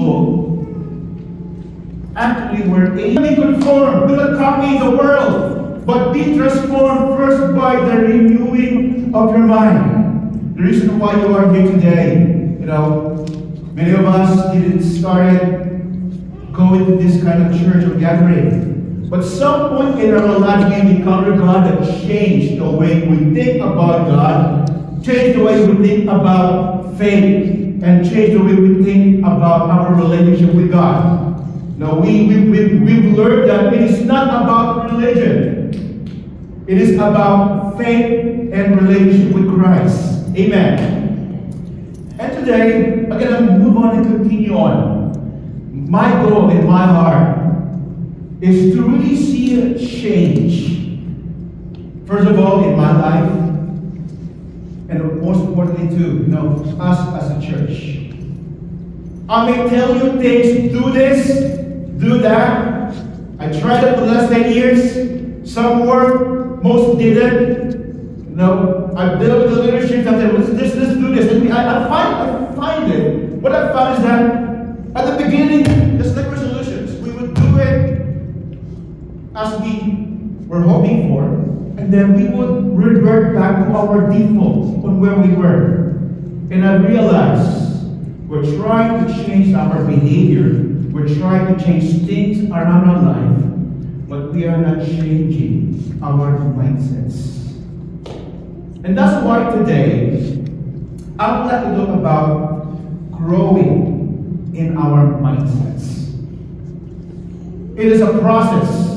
people actually were able to conform to the copy of the world, but be transformed first by the renewing of your mind. The reason why you are here today, many of us didn't start going to this kind of church or gathering. But some point in our life we encounter God that changed the way we think about God, changed the way we think about faith, and changed the way we think about our relationship with God. Now we've learned that it is not about religion. It is about faith and relationship with Christ. Amen. And today, I'm going to move on and continue on. My goal in my heart is to really see a change. First of all, in my life, and most importantly too, us as a church. I may tell you things, do this, do that. I tried it for the last 10 years. Some worked, most didn't. I built the leadership and said, let's do this. And I find it. What I found is that at the beginning, just like resolutions, we would do it as we were hoping for, and then we would revert back to our default on where we were. And I realized we're trying to change our behavior. We're trying to change things around our life, but we are not changing our mindsets. And that's why today, I would like to talk about growing in our mindsets. It is a process.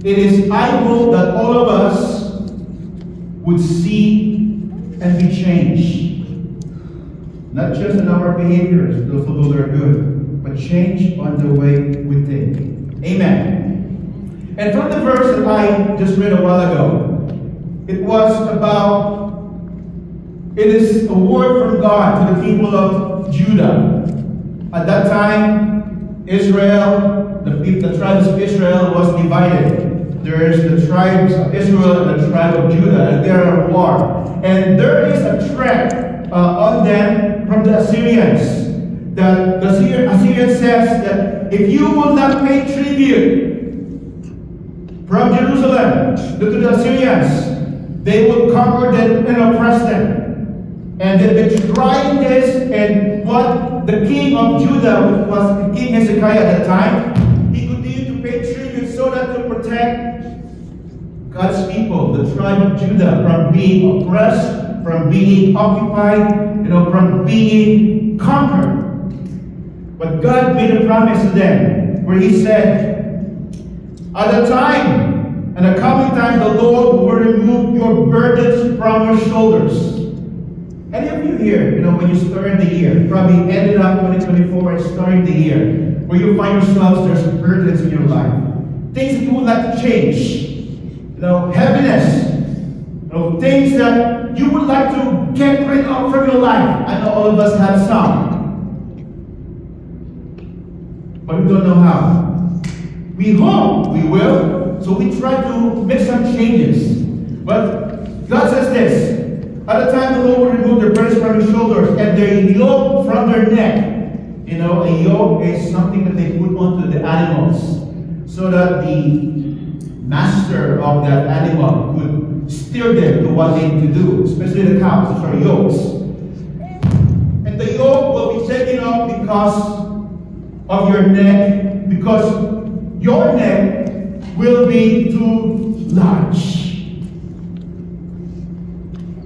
It is, I hope that all of us would see and be changed. Not just in our behaviors, those of those are good, but change on the way we think. Amen. And from the verse that I just read a while ago, it was about, it is a word from God to the people of Judah. At that time, Israel, the tribes of Israel was divided. There is the tribes of Israel and the tribe of Judah, and they are at war. And there is a threat on them from the Assyrians. The Assyrian says that if you will not pay tribute from Jerusalem to the Assyrians, they will conquer them and oppress them. And they've been trying this, and what the king of Judah, which was King Hezekiah at that time, he continued to pay tribute so that to protect God's people, the tribe of Judah, from being oppressed, from being occupied, from being conquered. But God made a promise to them where He said, at the time, and the coming time, the Lord will remove your burdens from your shoulders. Any of you here, when you started the year, probably ended up 2024 and started the year, where you find yourselves, there's burdens in your life. Things that you would like to change. Heaviness. Things that you would like to get rid of from your life. I know all of us have some. But we don't know how. We hope we will. So we try to make some changes. But God says this. At the time the Lord will remove their burdens from your shoulders and their yoke from their neck. A yoke is something that they put onto the animals so that the master of that animal could steer them to what they need to do, especially the cows, which are yokes. And the yoke will be taken off because of your neck, because your neck will be too large.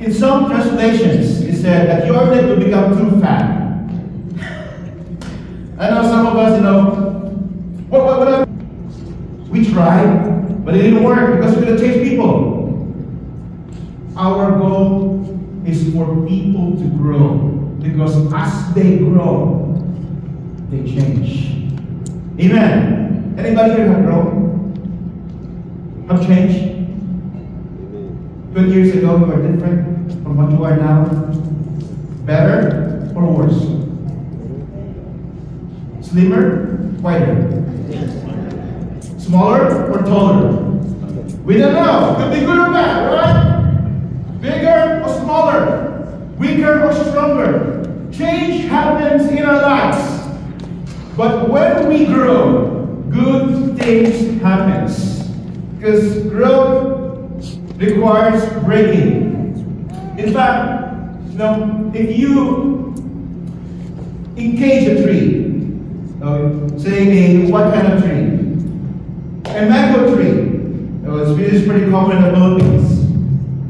In some translations, it said that your neck will become too fat. I know some of us, we tried, but it didn't work because we're going to change people. Our goal is for people to grow, because as they grow, they change. Amen. Anybody here have grown? Have changed? 20 years ago, you were different from what you are now. Better or worse? Slimmer? Wider? Smaller or taller? We don't know. Could be good or bad, right? Bigger or smaller? Weaker or stronger? Change happens in our lives. But when we grow, good things happens. Because growth requires breaking. In fact, if you encage a tree, say what kind of tree? A mango tree. It is pretty common in the Philippines.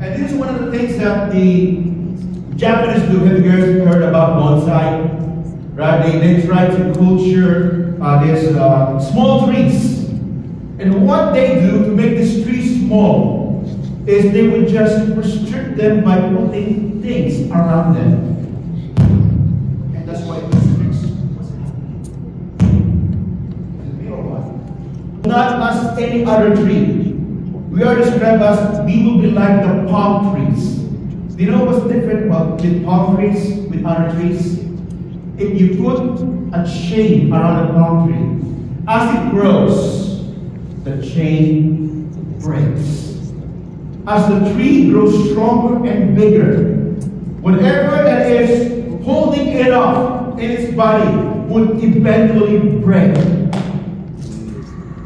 And this is one of the things that the Japanese do. Have you guys heard about bonsai? Right? They try to culture these small trees. And what they do to make this tree small is they would just restrict them by putting things around them. And that's why it restricts what's happening. Not as any other tree. We are described as we will be like the palm trees. Do you know what's different with palm trees, with other trees? If you put a chain around a palm tree, as it grows, the chain breaks. As the tree grows stronger and bigger, whatever that is holding it up in its body would eventually break.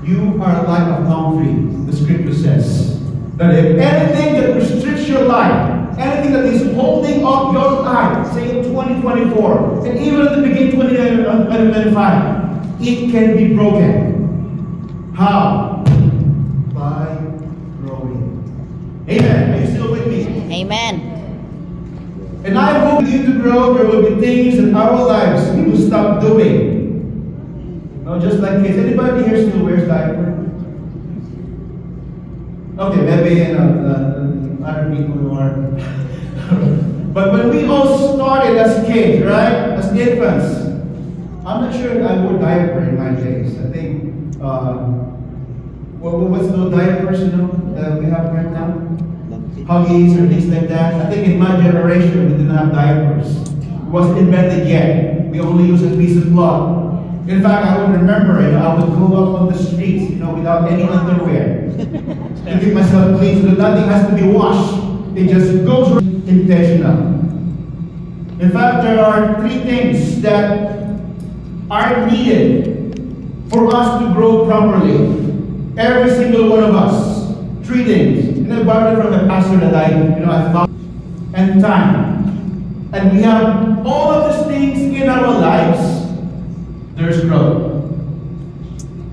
You are like a palm tree, the scripture says. That if anything that restricts your life, anything that is holding up your life, say in 2024, and even at the beginning of 2025, it can be broken. How? By growing. Amen. Are you still with me? Amen. And I hope you to grow. There will be things in our lives we will stop doing. Just like kids. Anybody here still wears diaper? Okay, maybe other people who are. But when we all started as kids, right? As infants, I'm not sure I wore diaper in my days. I think, what's those diapers, that we have right now? Huggies or things like that. I think in my generation, we didn't have diapers. It wasn't invented yet. We only used a piece of cloth. In fact, I would remember it. I would go up on the streets, without any underwear. To keep myself clean so that nothing has to be washed. It just goes intentional. In fact, there are three things that are needed for us to grow properly. Every single one of us. Three things. And I borrowed it from a pastor that I found. And time. And we have all of these things in our lives. There's growth.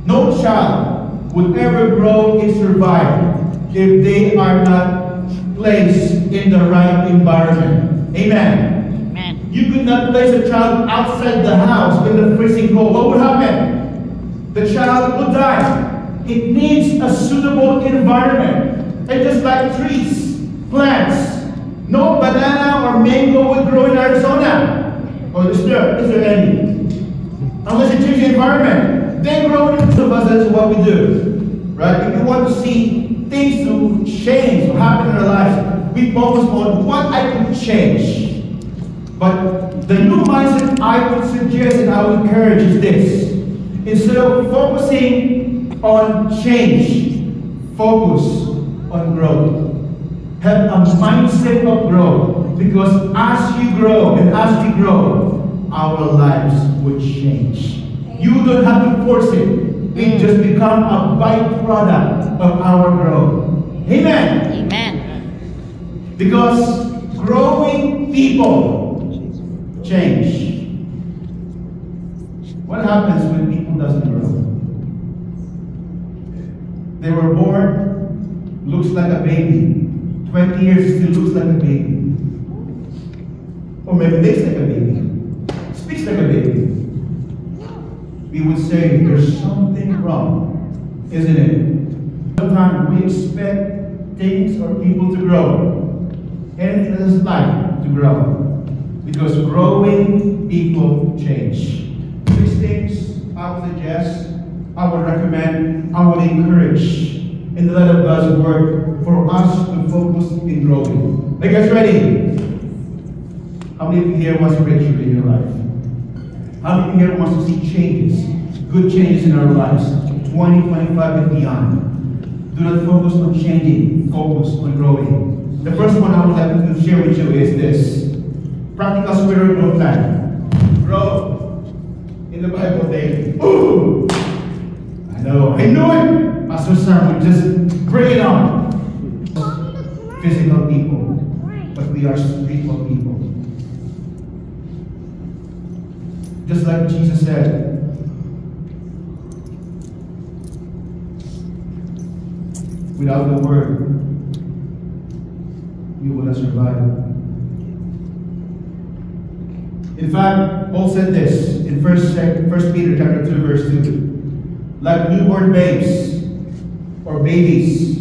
No child would ever grow and survive if they are not placed in the right environment. Amen. Amen. You could not place a child outside the house in the freezing cold. What would happen? The child would die. It needs a suitable environment. And just like trees, plants, no banana or mango would grow in Arizona. Or is there any? Unless you change the environment. They grow in of us, that's what we do. Right? If you want to see things to change, to happen in our lives, we focus on what I can change. But the new mindset I would suggest and I would encourage is this. Instead of focusing on change, focus on growth. Have a mindset of growth. Because as you grow and as we grow, our lives would change. You don't have to force it. It just become a byproduct of our growth. Amen. Amen. Because growing people change. What happens when people doesn't grow? They were born, looks like a baby. 20 years still looks like a baby. Or maybe thinks like a baby. Speaks like a baby. We would say there's something wrong, isn't it? Sometimes we expect things or people to grow. Anything in this life to grow. Because growing people change. These things I would suggest, I would recommend, I would encourage in the light of God's word for us to focus in growing. Are you guys ready? How many of you here wants a breakthrough in your life? How many of you here wants to see changes, good changes in our lives, 2025 and beyond? Do not focus on changing, focus on growing. The first one I would like to share with you is this. Practical spirit growth plan. Grow in the Bible daily. Ooh! I know. I knew it! Pastor Sam would just bring it on. Physical people, but we are spiritual people. Just like Jesus said, without the word, you will not survive. In fact, Paul said this in 1 Peter chapter 2, verse 2. Like newborn babes or babies,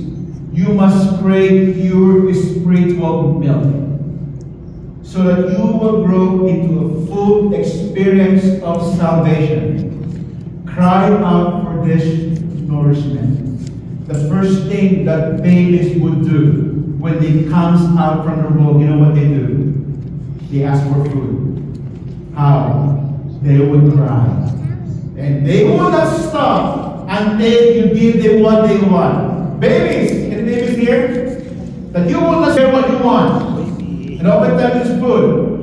you must crave pure spiritual milk, so that you will grow into a full experience of salvation. Cry out for this nourishment. The first thing that babies would do when they comes out from the womb, you know what they do? They ask for food. How? They would cry. And they will not stop until you give them what they want. Babies, any babies here? That you will not say what you want. And oftentimes it's food.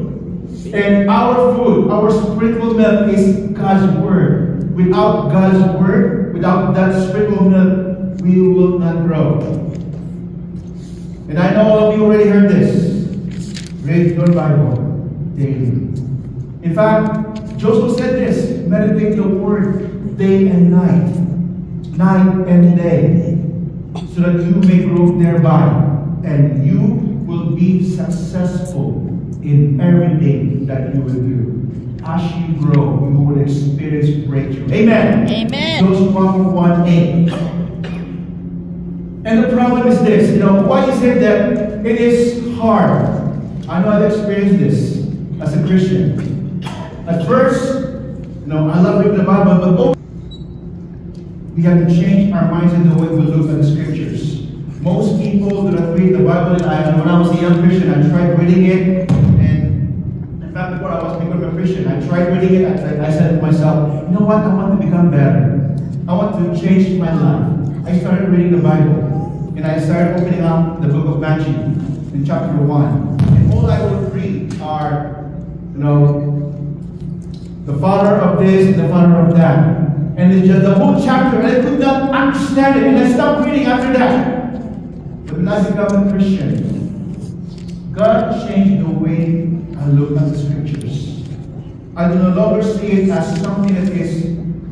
And our food, our spiritual milk is God's word. Without God's word, without that spiritual milk, we will not grow. And I know all of you already heard this. Read your Bible daily. In fact, Joseph said this, meditate your word day and night and day, so that you may grow thereby, and you will be successful in everything that you will do. As you grow, you will experience breakthrough. Amen. Amen. Joseph 1:8. And the problem is this, why is it that it is hard? I know I've experienced this as a Christian. At first, I love reading the Bible, but we have to change our minds in the way we look at the scriptures. Most people do not read the Bible. When I was a young Christian, I tried reading it, and in fact, before I was becoming a Christian, I tried reading it. I said to myself, you know what? I want to become better. I want to change my life. I started reading the Bible, and I started opening up the book of Matthew in chapter 1. And all I would read are, the father of this and the father of that. And it's just the whole chapter, and I could not understand it, and I stopped reading after that. But when I became a Christian, God changed the way I look at the scriptures. I do no longer see it as something that is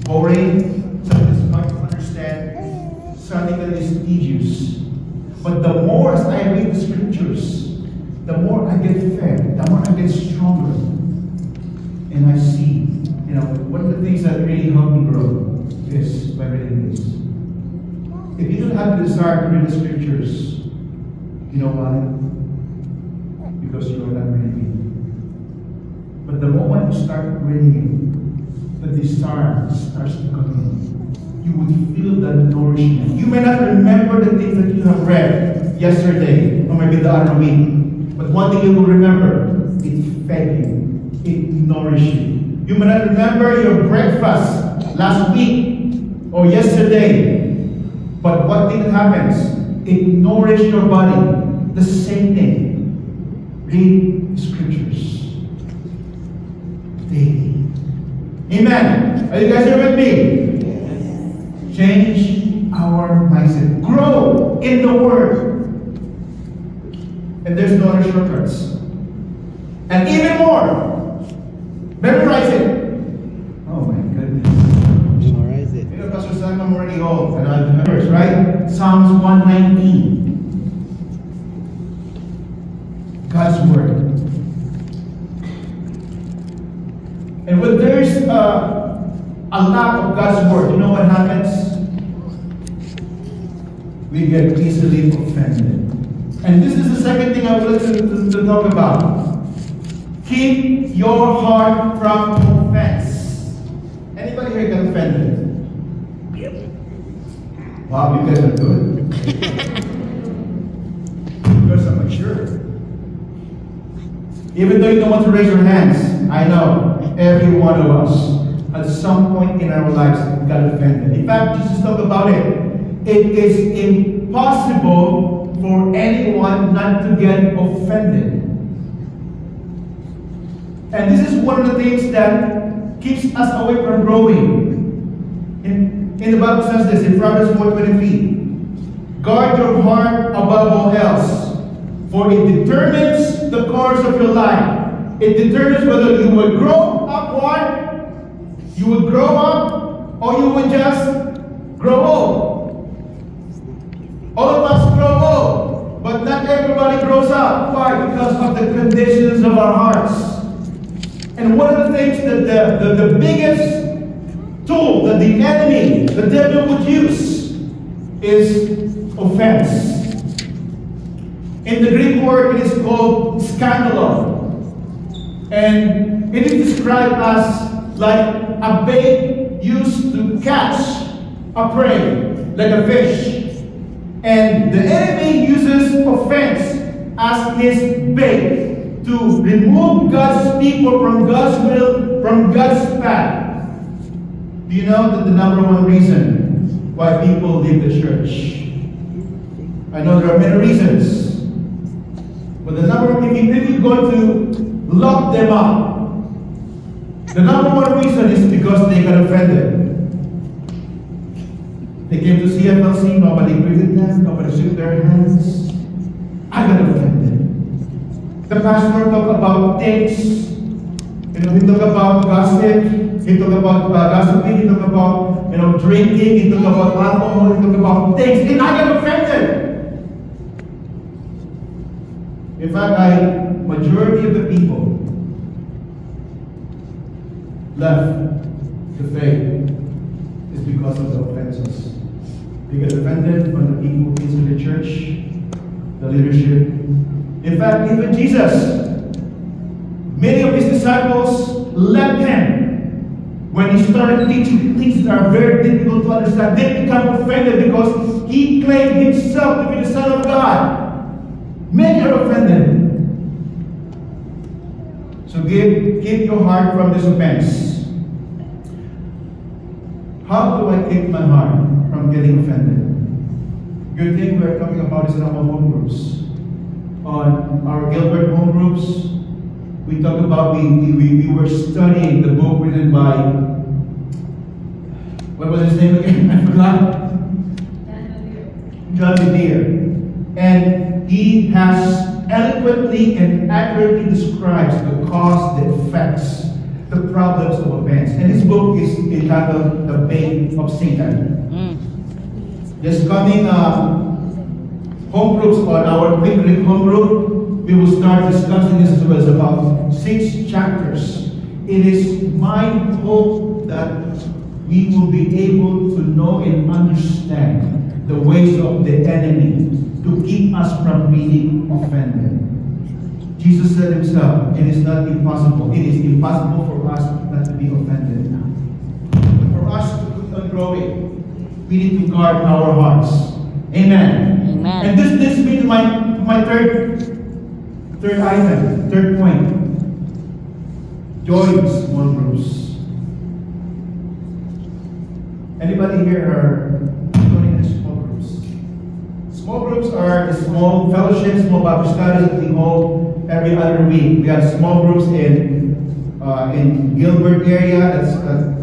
boring, something that is hard to understand, something that is tedious. But the more as I read the scriptures, the more I get fed, the more I get stronger. And I see, one of the things that really helped me grow is by reading this. If you don't have the desire to read the scriptures, you know why? Because you are not reading it. But the moment you start reading it, the desire starts to come in. You would feel the nourishment. You may not remember the things that you have read yesterday, or maybe the other week. But one thing you will remember, it fed you. It nourished you. You may not remember your breakfast last week or yesterday. But what thing that happens? It nourished your body. The same thing. Read scriptures daily. Amen. Are you guys here with me? Yes. Change our mindset. Grow in the Word. And there's no other shortcuts. And even more, memorize it. Oh my goodness. Memorize it. Pastor Sam, I'm already old, and I've heard, right? Psalms 119. God's Word. And when there's a lack of God's Word, you know what happens? We get easily offended. And this is the second thing I would like to talk about. Keep your heart from offense. Anybody here get offended? Yep. Wow, you guys are good. Because I'm mature. Even though you don't want to raise your hands, I know every one of us at some point in our lives got offended. In fact, Jesus talked about it. It is impossible for anyone not to get offended. And this is one of the things that keeps us away from growing. In the Bible says this in Proverbs 4:23. Guard your heart above all else, for it determines the course of your life. It determines whether you will grow upward, you will grow up, or you will just grow old. All of us grow old, but not everybody grows up. Why? Because of the conditions of our hearts. And one of the things that the biggest tool that the enemy, the devil, would use is offense. In the Greek word, it is called scandalo. And it is described as like a bait used to catch a prey, like a fish. And the enemy uses offense as his bait to remove God's people from God's will, from God's path. Do you know that the number one reason why people leave the church? I know there are many reasons, but the number one, if you're going to lock them up, the number one reason is because they got offended. They came to CFLC, nobody greeted them, nobody shook their hands. I got offended. The pastor talked about things. He talked about gossip. He talked about gossiping. He talked about drinking. He talked about alcohol. He talked about things, and I got offended. In fact, majority of the people left the faith is because of the offenses. They get offended when the people into the church, the leadership. In fact, even Jesus, many of his disciples left him when he started teaching things that are very difficult to understand. They become offended because he claimed himself to be the Son of God. Many are offended. So keep your heart from this offense. How do I keep my heart from getting offended? Good thing we're talking about is in our home groups. On our Gilbert home groups, we talk about we were studying the book written by, what was his name again? I forgot. John Bevere. And he has eloquently and accurately describes the cause, the effects, the problems of offense. And his book is entitled The Bait of Satan. This coming home groups on our Quick Read home group, we will start discussing this as well. It's about 6 chapters. It is my hope that we will be able to know and understand the ways of the enemy to keep us from being offended. Jesus said himself, it is not impossible. It is impossible for us not to be offended. For us to keep on growing, we need to guard our hearts. Amen. Amen. And this leads me to my third item, third point. Join small groups. Anybody here are joining the small groups? Small groups are the small fellowships, small Bible studies that we hold every other week. We have small groups in Gilbert area.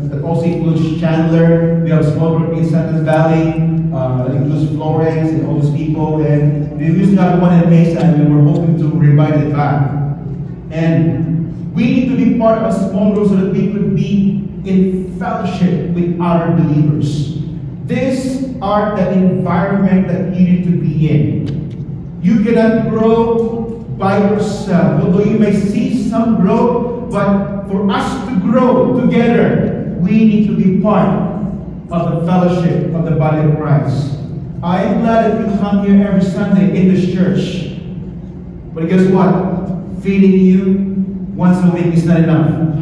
That also includes Chandler. We have a small group in Santa Valley. That includes Florence and all those people. And we used to have one in Mesa, and we were hoping to revive it back. And we need to be part of a small group so that we could be in fellowship with other believers. These are the environment that you need to be in. You cannot grow by yourself, although you may see some growth, but for us to grow together, we need to be part of the fellowship of the body of Christ. I am glad that you come here every Sunday in this church. But guess what? Feeding you once a week is not enough.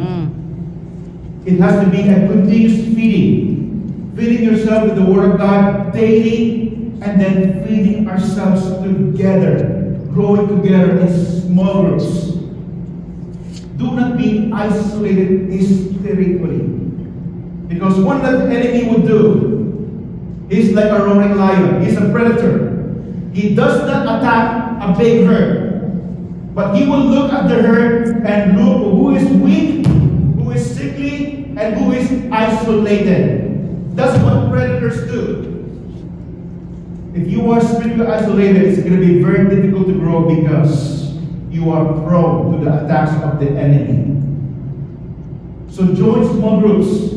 It has to be a continuous feeding. Feeding yourself with the Word of God daily, and then feeding ourselves together, growing together in small groups. Do not be isolated spiritually. Because one that the enemy would do, he's like a roaring lion. He's a predator. He does not attack a big herd, but he will look at the herd and look who is weak, who is sickly, and who is isolated. That's what predators do. If you are spiritually isolated, it's going to be very difficult to grow because you are prone to the attacks of the enemy. So join small groups.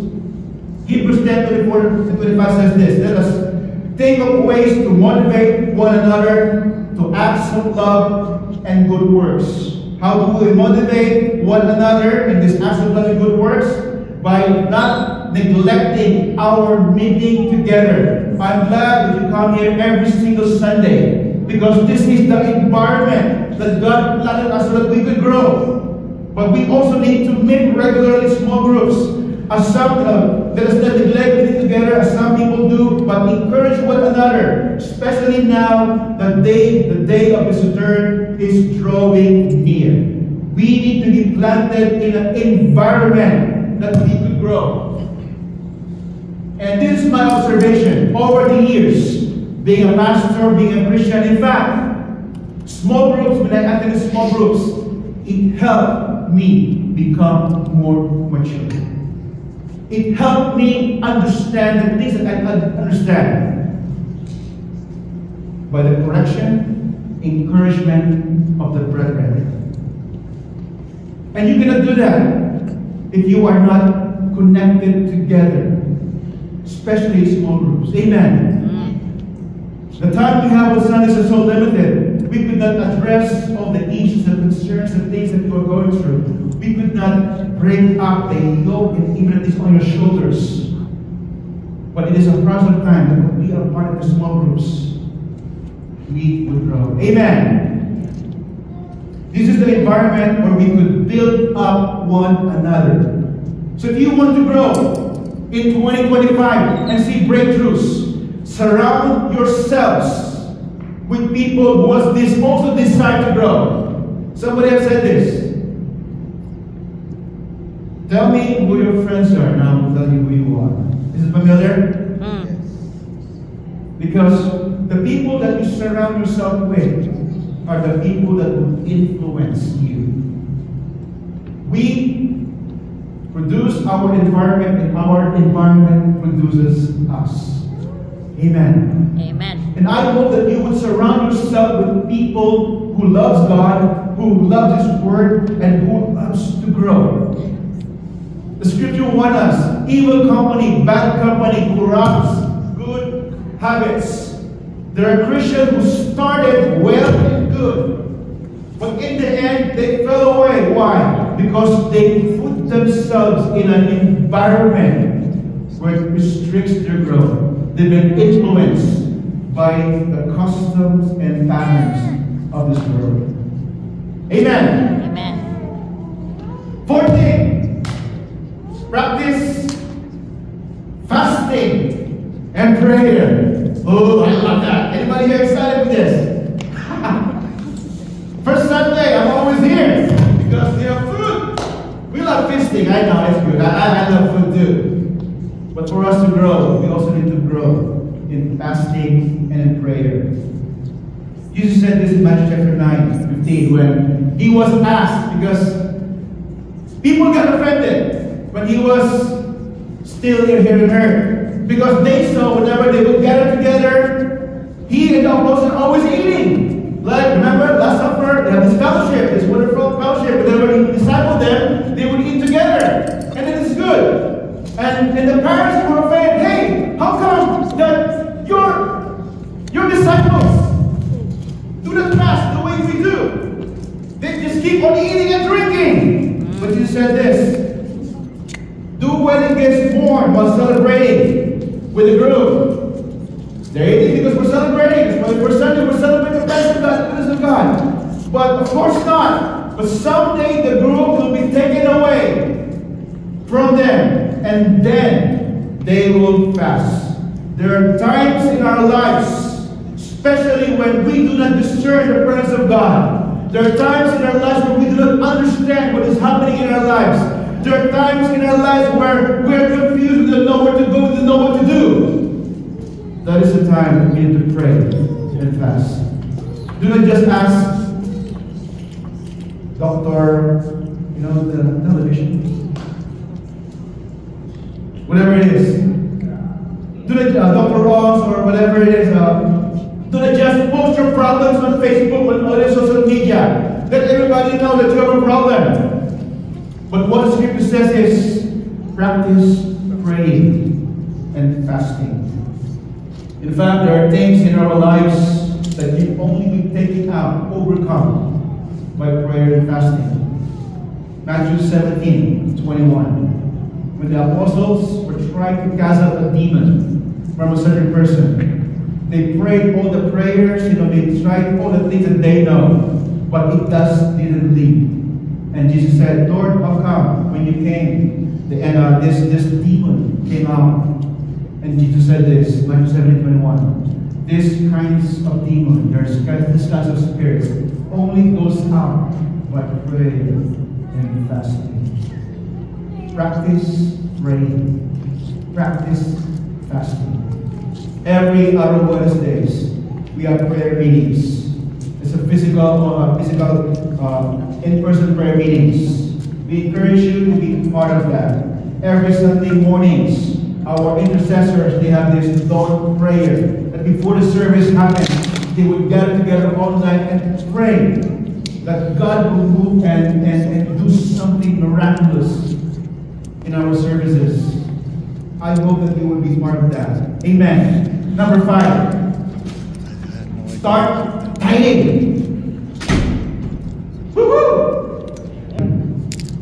Hebrews 10:24-25 says this: let us think of ways to motivate one another to acts of love and good works. How do we motivate one another in this acts of love and good works? By not neglecting our meeting together. I'm glad that you come here every single Sunday, because this is the environment that God planted us so that we could grow. But we also need to meet regularly in small groups. As some, let us not neglect meeting together as some people do, but encourage one another, especially now that the day of His return is drawing near. We need to be planted in an environment that we could grow. And this is my observation over the years, being a pastor, being a Christian. In fact, small groups, when I attended small groups, it helped me become more mature. It helped me understand the things that I understand by the correction, encouragement of the brethren. And you cannot do that if you are not connected together, especially small groups. Amen. The time we have on Sundays is so limited. We could not address all the issues, the concerns, the things that you are going through. We could not break up the yoke and even at least on your shoulders. But it is a process of time that when we are part of the small groups, we will grow. Amen. This is the environment where we could build up one another. So if you want to grow in 2025 and see breakthroughs, surround yourselves with people who also decide to grow. Somebody has said this. Tell me who your friends are, and I will tell you who you are. Is it familiar? Because the people that you surround yourself with are the people that will influence you. We produce our environment, and our environment produces us. Amen. Amen. And I hope that you would surround yourself with people who loves God, who loves His Word, and who loves to grow. The Scripture warns us, evil company, bad company corrupts good habits. There are Christians who started well and good, but in the end they fell away. Why? Because they put themselves in an environment where it restricts their growth. They've been influenced by the customs and patterns of this world. Amen. Amen. 14. Practice fasting and prayer. Oh, I love that. Anybody here excited for this? First Sunday, I'm always here because they have food. We love feasting. I know, it's good. I love food too. But for us to grow, we also need to grow in fasting and in prayer. Jesus said this in Matthew chapter 9:15 when He was asked, because people got offended when He was still here on earth, because they saw whenever they would gather together, He and the apostles are always eating. Like, remember, Last Supper, they have this fellowship, this wonderful fellowship. Whenever He discipled them, they would eat together. And it is good. And the parents were offended. Hey, how come that your disciples do not fast the way we do? They just keep on eating and drinking. But Jesus said this: do when it gets warm while celebrating with the group. They're eating because we're celebrating. It's my first Sunday, we're celebrating the best of God, the goodness of God. But of course not. But someday the group will be taken away from them, and then they will fast. There are times in our lives, especially when we do not discern the presence of God. There are times in our lives where we do not understand what is happening in our lives. There are times in our lives where we are confused, we don't know where to go, we don't know what to do. That is the time that we need to pray and fast. Do not just ask Dr. The television. whatever it is. Do not, Dr. Ross or whatever it is, do not just post your problems on Facebook and other social media. Let everybody know that you have a problem. But what the scripture says is, practice praying and fasting. In fact, there are things in our lives that can only be taken out, overcome by prayer and fasting. Matthew 17:21. When the apostles were trying to cast out a demon from a certain person, they prayed all the prayers, they tried all the things that they know, but it didn't leave. And Jesus said, Lord, how come when you came, this demon came out? And Jesus said this, Matthew 17:21. This kinds of demon, this kinds of spirits, only goes out by prayer and fasting. Practice praying. Practice fasting. Every other Wednesdays, we have prayer meetings. It's a physical in-person prayer meetings. We encourage you to be part of that. Every Sunday mornings, our intercessors, they have this dawn prayer that before the service happens, they would gather together all night and pray that God will move and do something miraculous in our services. I hope that you will be part of that. Amen. Number 5. Start tithing. Woo-hoo!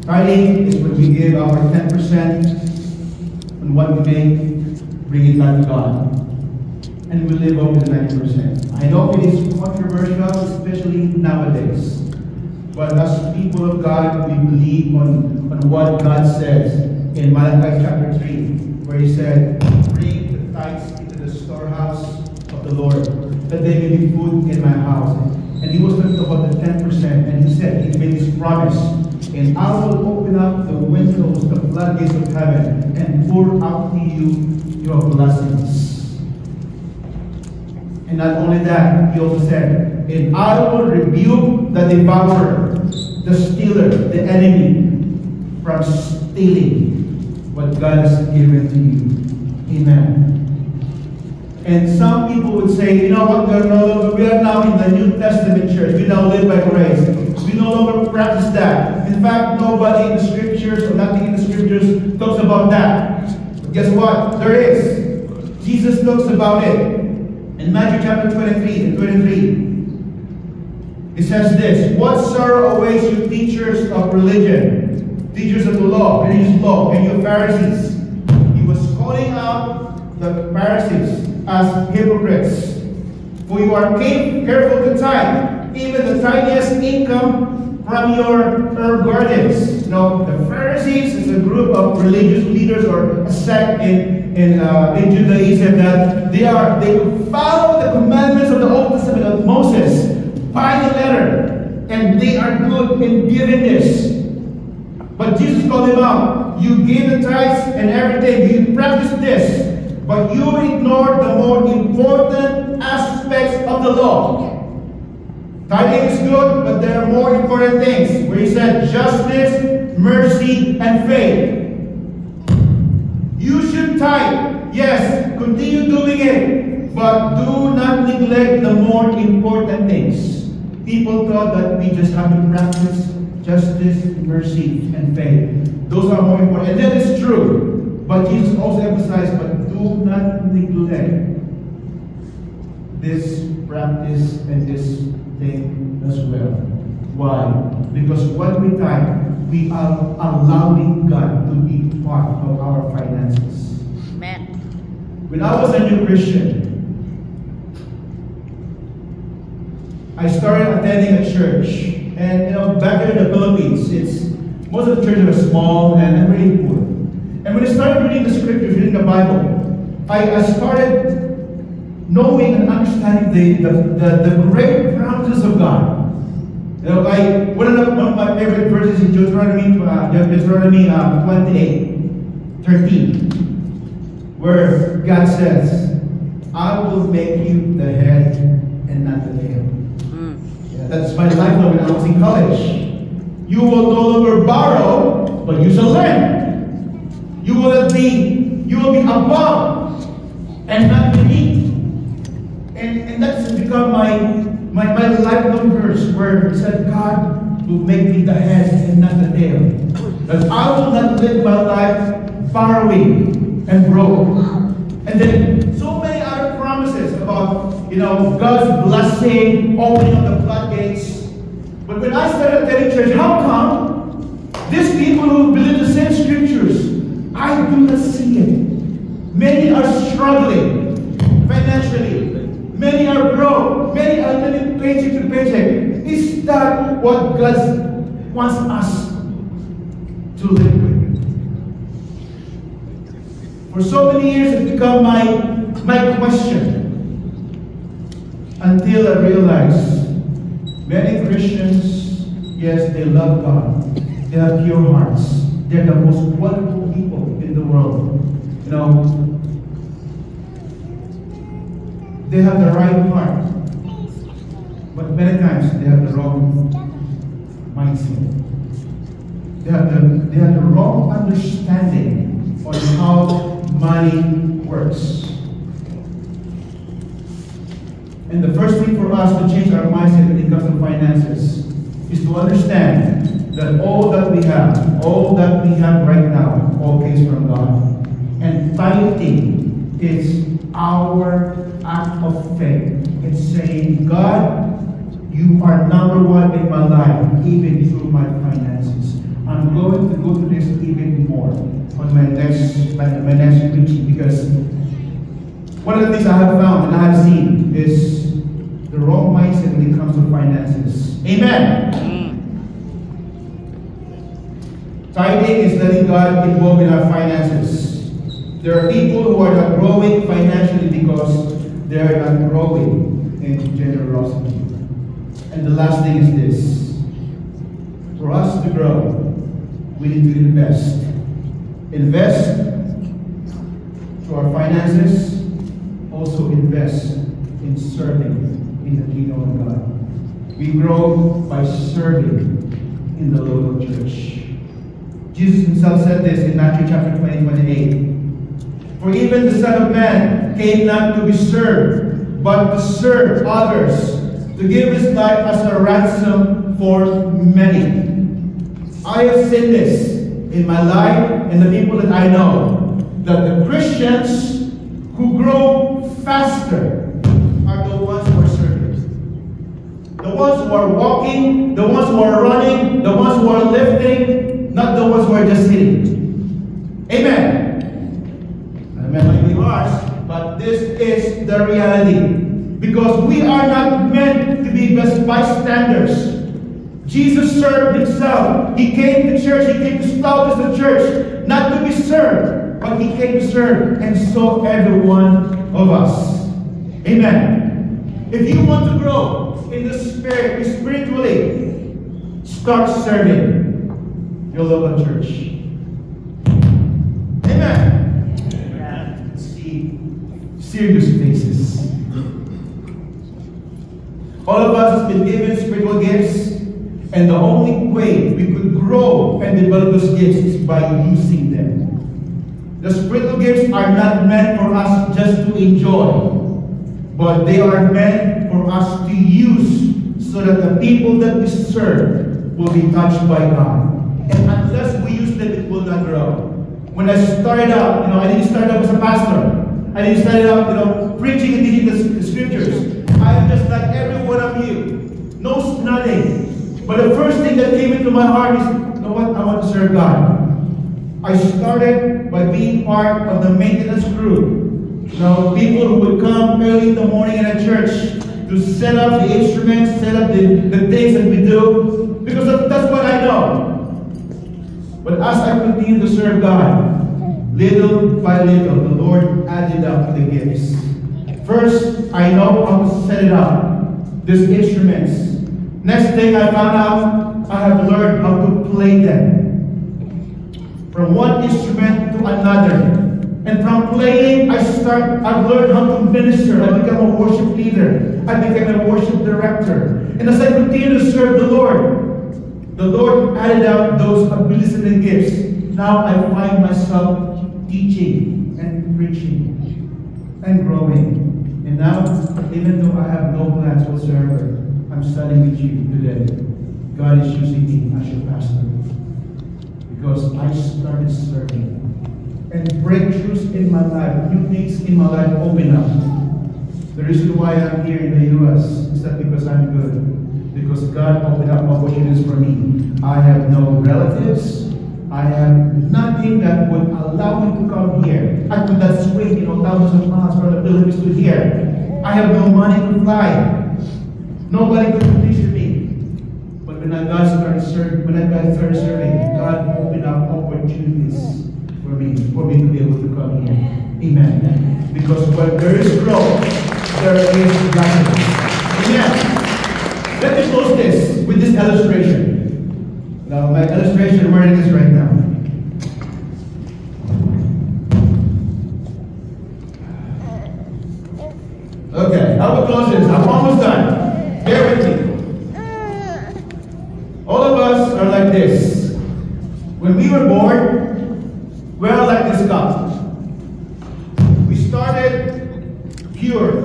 Tithing is when we give our 10% on what we make, bring it back to God. And we live up to the 90%. I know it is controversial, especially nowadays. But as people of God, we believe on what God says in Malachi chapter 3, where He said, bring the tithes into the storehouse of the Lord, that there may be food in my house. And He was talking about the 10%, and He said, He made this promise, and I will open up the windows, the floodgates of heaven, and pour out to you your blessings. And not only that, He also said, and I will rebuke the devourer, the stealer, the enemy, from stealing what God has given to you. Amen. And some people would say, you know what, we are now in the New Testament church. We now live by grace. We no longer practice that. In fact, nobody in the scriptures or nothing in the scriptures talks about that. But guess what? There is. Jesus talks about it. In Matthew chapter 23 and 23, it says this, what sorrow awaits you teachers of religion, teachers of the law, religious law, and you Pharisees. He was calling out the Pharisees as hypocrites. For you are careful to tithe, even the tiniest income from your herb gardens. The Pharisees is a group of religious leaders or a sect in Judaism that they would follow the commandments of the Old Testament of Moses by the letter, and they are good in giving this. But Jesus called them out. You give the tithes and everything. You practice this, but you ignore the more important aspects of the law. Tithing is good, but there are more important things. Where He said justice, mercy, and faith. You should tithe. Yes, continue doing it, but do not neglect the more important things. People thought that we just have to practice justice, mercy, and faith. Those are more important. And that is true. But Jesus also emphasized, but do not neglect this practice and this thing as well. Why? Because when we tithe, we are allowing God to be part of our finances. Amen. When I was a new Christian, I started attending a church. And back in the Philippines, most of the churches are small and really poor. And when I started reading the scriptures, reading the Bible, I started knowing and understanding the great promises of God. One of my favorite verses is Deuteronomy 28:13, where God says, I will make you the head and not the tail. That's my life now when I was in college. You will no longer borrow, but you shall lend. You will not be will be above and not beneath. And that's become my lifelong verse, where it said, God will make me the head and not the tail. That I will not live my life borrowing and broke. And then so many other promises about, God's blessing, opening up the floodgates. But when I started attending church, how come these people who believe the same scriptures, I do not see it? Many are struggling financially. Many are broke. Many are living paycheck to paycheck. Is that what God wants us to live with? For so many years, it's become my question. Until I realized many Christians, yes, they love God. They have pure hearts. They're the most wonderful people in the world. They have the right heart. But many times they have the wrong mindset. They have the wrong understanding on how money works. And the first thing for us to change our mindset when it comes to finances is to understand that all that we have right now, all comes from God. And tithing is our act of faith. It's saying, God, you are number one in my life, even through my finances. I'm going to go to this even more on my next preaching, because one of the things I have found and I have seen is the wrong mindset when it comes to finances. Amen. Tithing is letting God involved in our finances. There are people who are not growing financially because they are not growing in generosity. And the last thing is this. For us to grow, we need to invest. Invest to our finances. Also invest in serving in the kingdom of God. We grow by serving in the local church. Jesus himself said this in Matthew chapter 20:28. For even the Son of Man came not to be served, but to serve others, to give his life as a ransom for many. I have seen this in my life and the people that I know, that the Christians who grow faster are the ones who are serving. The ones who are walking, the ones who are running, the ones who are lifting, not the ones who are just sitting. Amen. Amen might be harsh, but this is the reality. Because we are not meant to be best bystanders. Jesus served himself. He came to church. He came to establish the church, not to be served, but he came to serve and saw every one of us. Amen. If you want to grow in the spirit, spiritually, start serving your local church. Amen. Amen. Let's see serious faces. All of us have been given spiritual gifts, and the only way we could grow and develop those gifts is by using them. The spiritual gifts are not meant for us just to enjoy, but they are meant for us to use so that the people that we serve will be touched by God. And unless we use them, it will not grow. When I started out, I didn't start out as a pastor. I didn't start out, preaching and teaching the scriptures. I am just like every one of you. Knows nothing. But the first thing that came into my heart is, you know what? I want to serve God. I started by being part of the maintenance crew. People who would come early in the morning in a church to set up the instruments, set up the things that we do. Because that's what I know. But as I continue to serve God, little by little, the Lord added up the gifts. First, I know how to set it up, these instruments. Next thing I found out, I have learned how to play them. From one instrument to another. And from playing, I've learned how to minister. I become a worship leader. I became a worship director. And as I continue to serve the Lord added out those abilities and gifts. Now I find myself teaching and preaching and growing. And now, even though I have no plans whatsoever, I'm studying with you today. God is using me as your pastor. Because I started serving. And breakthroughs in my life, new things in my life open up. The reason why I'm here in the U.S. is not because I'm good. Because God opened up opportunities for me. I have no relatives. I have nothing that would allow me to come here. I could not swing, thousands of miles from the Philippines to here. I have no money to fly. Nobody could teach me. But when I started serving, God opened up opportunities for me to be able to come here. Amen. Because when there is growth, there is blessing. Amen. Let me close this with this illustration. Now, my illustration, where it is right now. Okay, I will close this. I'm almost done. Bear with me. All of us are like this. When we were born, we're like this cup. We started pure.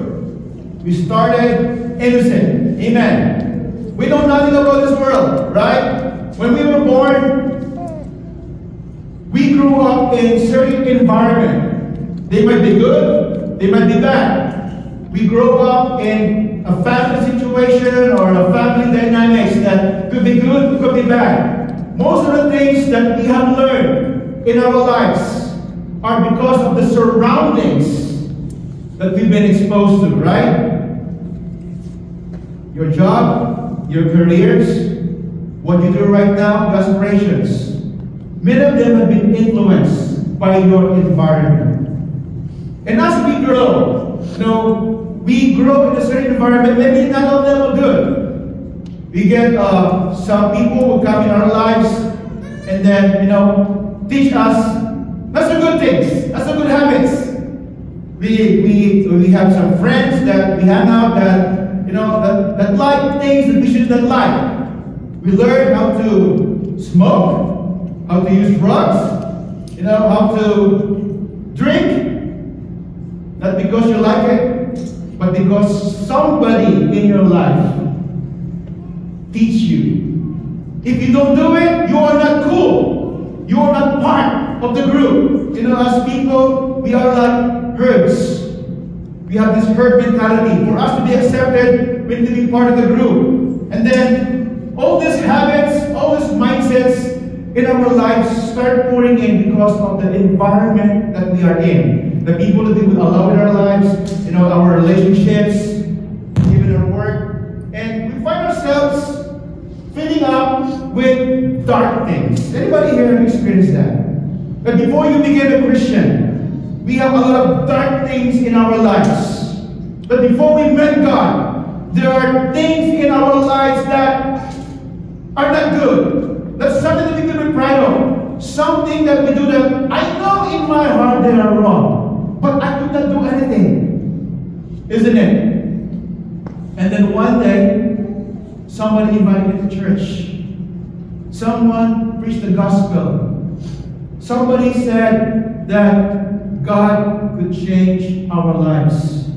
We started innocent. Amen. We know nothing about this world, right? When we were born, we grew up in certain environment. They might be good, they might be bad. We grow up in a family situation or a family dynamics that could be good, could be bad. Most of the things that we have learned in our lives are because of the surroundings that we've been exposed to, right? Your job, your careers, what you do right now, your aspirations. Many of them have been influenced by your environment. And as we grow, we grow in a certain environment, maybe not all of them are good. We get some people who come in our lives and then, teach us not so good things, not so good habits. We have some friends that we hang out that like things that we should not like. We learn how to smoke, how to use drugs, how to drink. Not because you like it, but because somebody in your life teach you. If you don't do it, you are not cool. You are not part of the group. As people, we are like herds. We have this herd mentality. For us to be accepted, we need to be part of the group. And then all these habits, all these mindsets in our lives start pouring in because of the environment that we are in. The people that we would allow in our lives, our relationships, even our work. And we find ourselves filling up with dark things. Anybody here have experienced that? But before you became a Christian, we have a lot of dark things in our lives. But before we met God, there are things in our lives that are not good. That's something that we can be proud of. Something that we do that I know in my heart they are wrong. But I could not do anything. Isn't it? And then one day, somebody invited me to church. Someone preached the gospel. Somebody said that God could change our lives.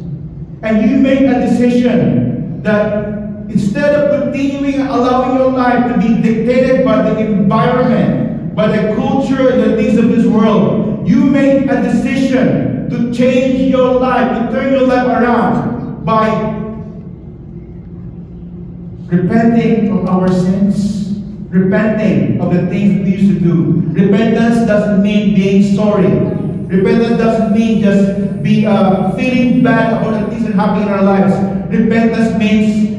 And you make a decision that instead of continuing allowing your life to be dictated by the environment, by the culture and the things of this world, you make a decision to change your life, to turn your life around by repenting of our sins, repenting of the things we used to do. Repentance doesn't mean being sorry. Repentance doesn't mean just be feeling bad about the things that happen in our lives. Repentance means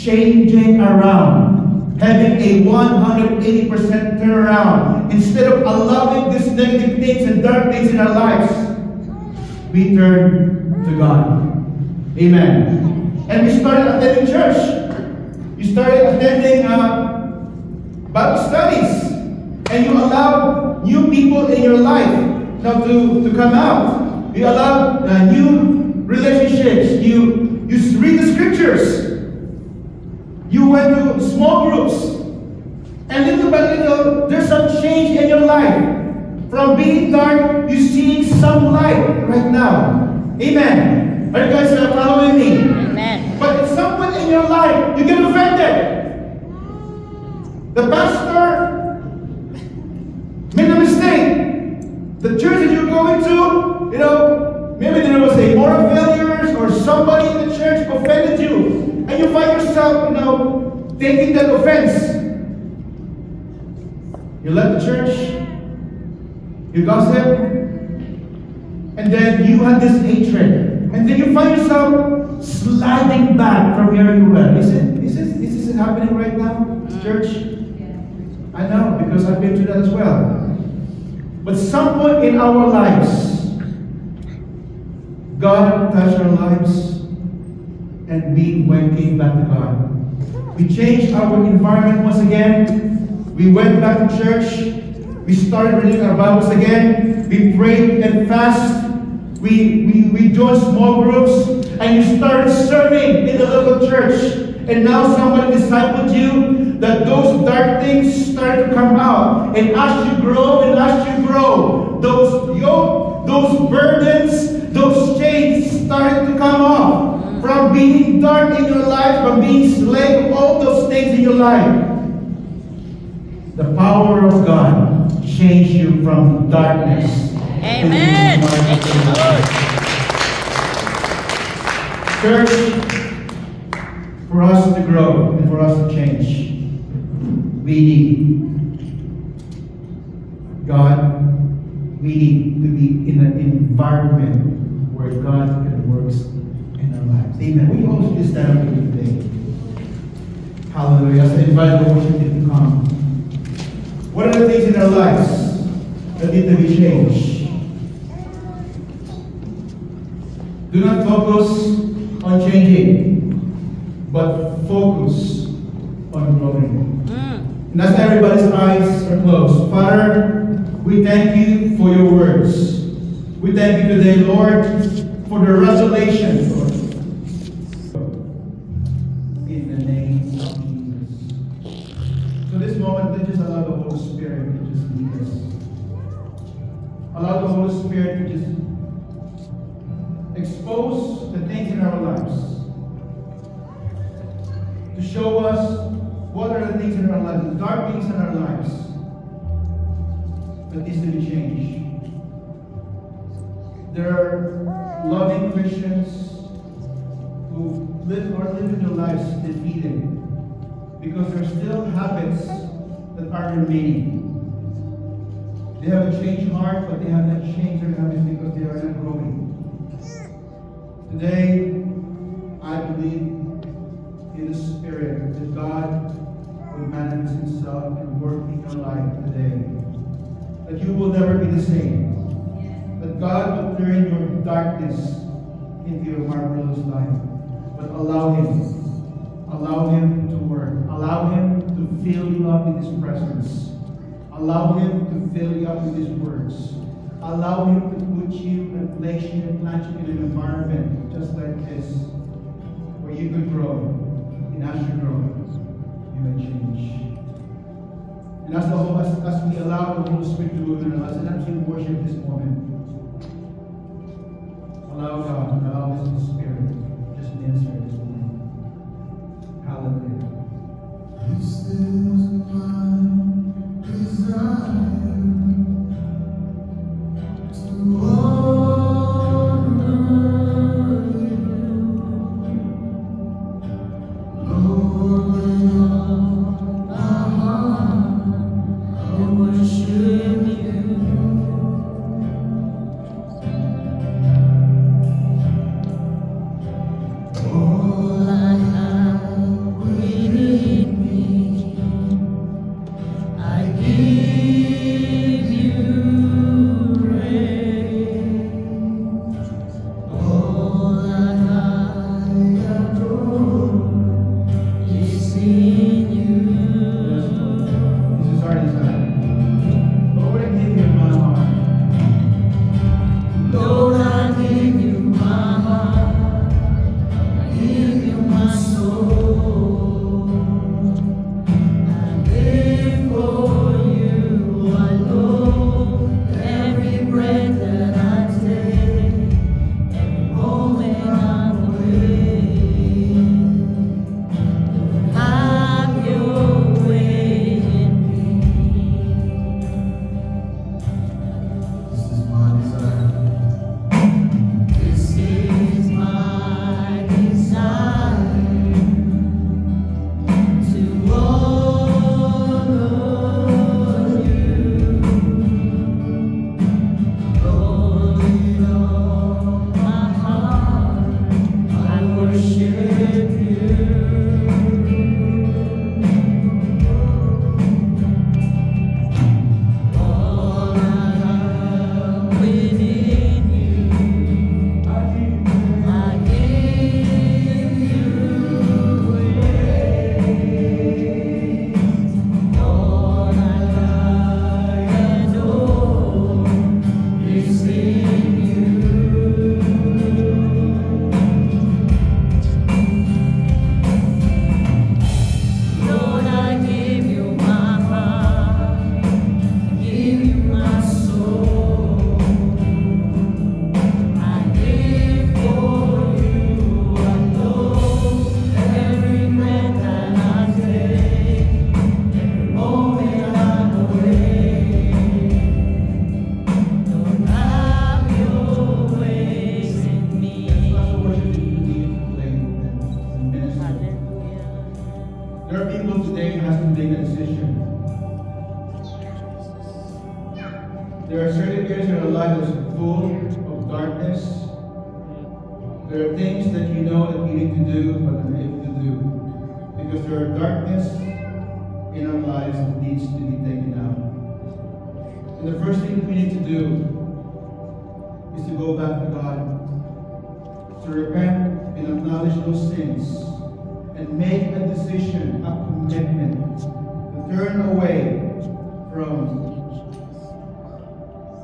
changing around, having a 180% turnaround. Instead of allowing these negative things and dark things in our lives, we turn to God. Amen. And we started attending church. You started attending Bible studies. And you allow new people in your life now to come out. You allow new relationships. You read the scriptures. You went to small groups. And little by little, there's some change in your life. From being dark, you see some light right now. Amen. Are you guys following me? Amen. But at some point in your life, you get offended. The pastor made a mistake. The church that you're going to, maybe there was a moral failures or somebody in the church offended you. And you find yourself, taking that offense. You left the church. You gossip, and then you had this hatred, and then you find yourself sliding back from where you were. Is this happening right now, church? I know, because I've been through that as well. But some point in our lives, God touched our lives, and we came back to God. We changed our environment once again. We went back to church. We started reading our Bibles again. We prayed and fast. We joined small groups, and you started serving in the local church. And now somebody discipled you that those dark things started to come out. And as you grow, those yoke, those burdens, those chains started to come off. From being dark in your life, from being slave of all those things in your life. The power of God change you from darkness. Amen. Thank you, Lord. Church, for us to grow and for us to change, we need God. We need to be in an environment where God can work in our lives. Amen. We also just stand up with you today. Hallelujah. I invite the worship team to come. What are the things in our lives that need to be changed? Do not focus on changing, but focus on growing. And as everybody's eyes are closed, Father, we thank you for your words. We thank you today, Lord, for the revelation, Lord. In the name of Jesus. So this moment, let's just allow the Holy Spirit to just lead us. Allow the Holy Spirit to just expose the things in our lives. To show us what are the things in our lives, the dark things in our lives that needs to be changed. There are loving Christians who live their lives defeated because there are still habits that are remaining. They have a changed heart, but they have not changed their habits because they are not growing. Today, I believe in the Spirit that God will manifest Himself and work in your life today. That you will never be the same. That God will turn your darkness into your marvelous life. But allow Him to work. Allow Him to fill you up with His presence. Allow Him to fill you up with His words. Allow Him to put you and place you and plant you in an environment just like this, where you could grow. And as you grow, you may change. And as we allow the Holy Spirit to move in our lives, and as we worship this moment, allow God, allow His Spirit just minister this moment. Hallelujah. This is my desire. Oh There are things that you know that you need to do, but unable to do. Because there are darkness in our lives that needs to be taken out. And the first thing we need to do is to go back to God, to repent and acknowledge those sins, and make a decision, a commitment, to turn away from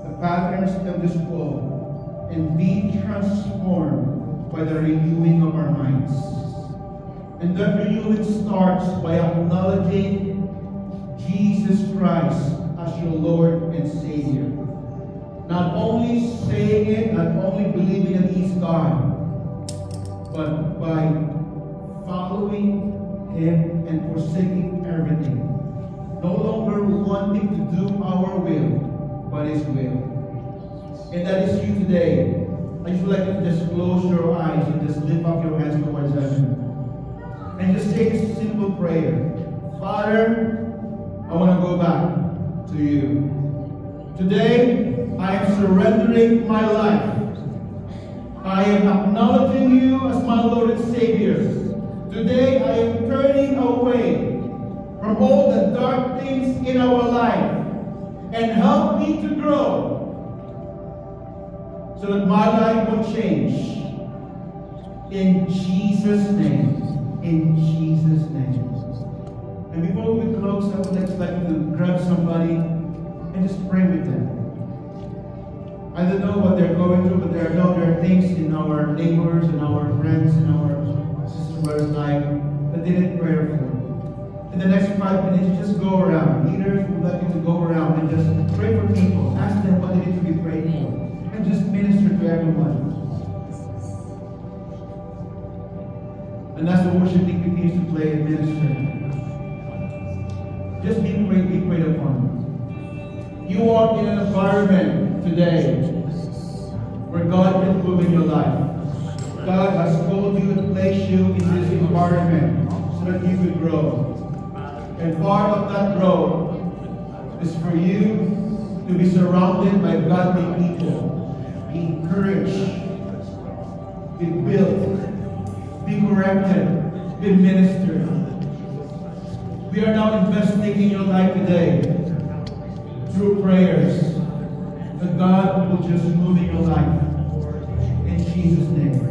the patterns of this world and be transformed by the renewing of our minds. And that renewing starts by acknowledging Jesus Christ as your Lord and Savior. Not only saying it, not only believing that He's God, but by following Him and forsaking everything. No longer wanting to do our will, but His will. And that is you today. I just would like you to just close your eyes and just lift up your hands towards heaven. And just take a simple prayer. Father, I want to go back to you. Today, I am surrendering my life. I am acknowledging you as my Lord and Savior. Today, I am turning away from all the dark things in our life, and help me to grow so that my life will change. In Jesus' name. In Jesus' name. And before we close, I would like to grab somebody and just pray with them. I don't know what they're going through, but there are things in our neighbors and our friends and our sisters' life that they need prayer for. In the next 5 minutes, just go around. Leaders would like you to go around and just pray for people. Ask them what they need to be prayed for. And just minister to everyone. And as the worship team continues to play and minister, just be prayed upon. You are in an environment today where God can move in your life. God has called you and placed you in this environment so that you could grow. And part of that growth is for you to be surrounded by godly people, be encouraged, be built, be corrected, be ministered. We are now investing in your life today through prayers that God will just move in your life. In Jesus' name.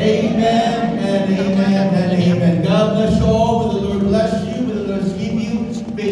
Amen and amen and amen. God bless you all.